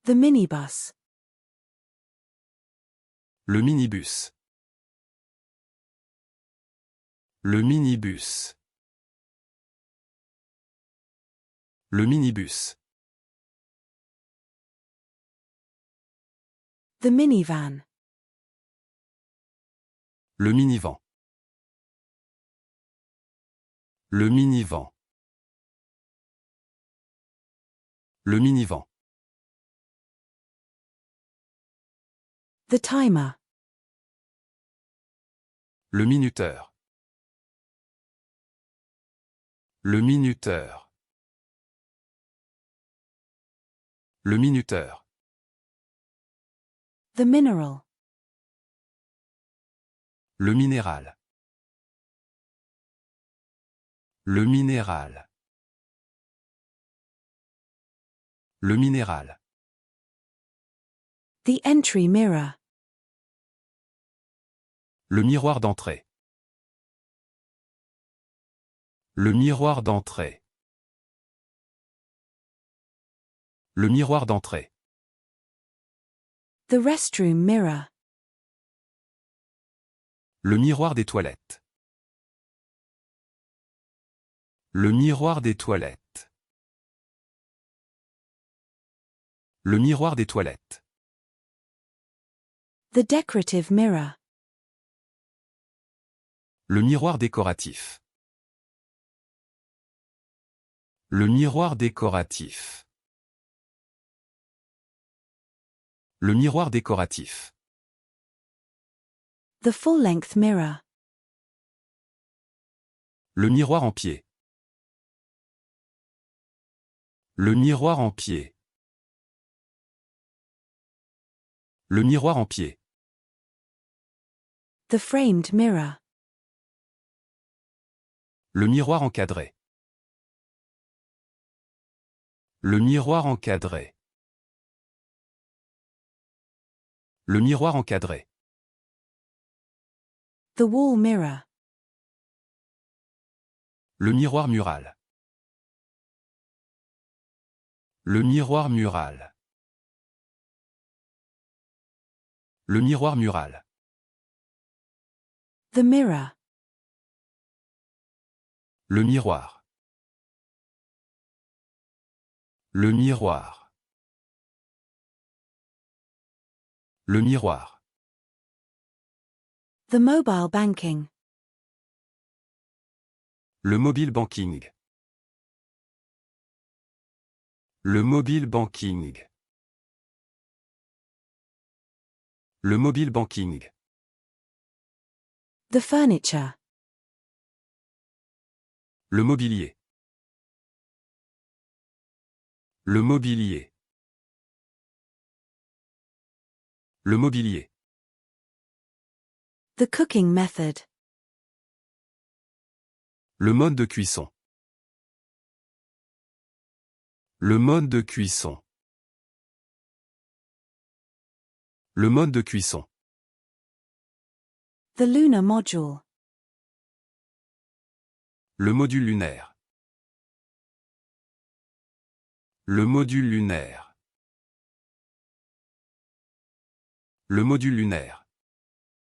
The minibus. Le minibus. Le minibus. Le minibus. The minivan. Le minivan. Le minivan. Le minivan. The timer. Le minuteur. Le minuteur. Le minuteur. The mineral. Le minéral. Le minéral. Le minéral. The entry mirror. Le miroir d'entrée. Le miroir d'entrée. Le miroir d'entrée. The restroom mirror. Le miroir des toilettes. Le miroir des toilettes. Le miroir des toilettes. The decorative mirror. Le miroir décoratif. Le miroir décoratif. Le miroir décoratif. The full-length mirror. Le miroir en pied. Le miroir en pied. Le miroir en pied. The framed mirror. Le miroir encadré. Le miroir encadré. Le miroir encadré. The wall mirror. Le miroir mural. Le miroir mural. Le miroir mural. The mirror. Le miroir. Le miroir. Le miroir. The mobile banking. Le mobile banking. Le mobile banking. Le mobile banking. The furniture. Le mobilier. Le mobilier. Le mobilier. The cooking method. Le mode de cuisson. Le mode de cuisson. Le mode de cuisson. The lunar module. Le module lunaire. Le module lunaire. Le module lunaire.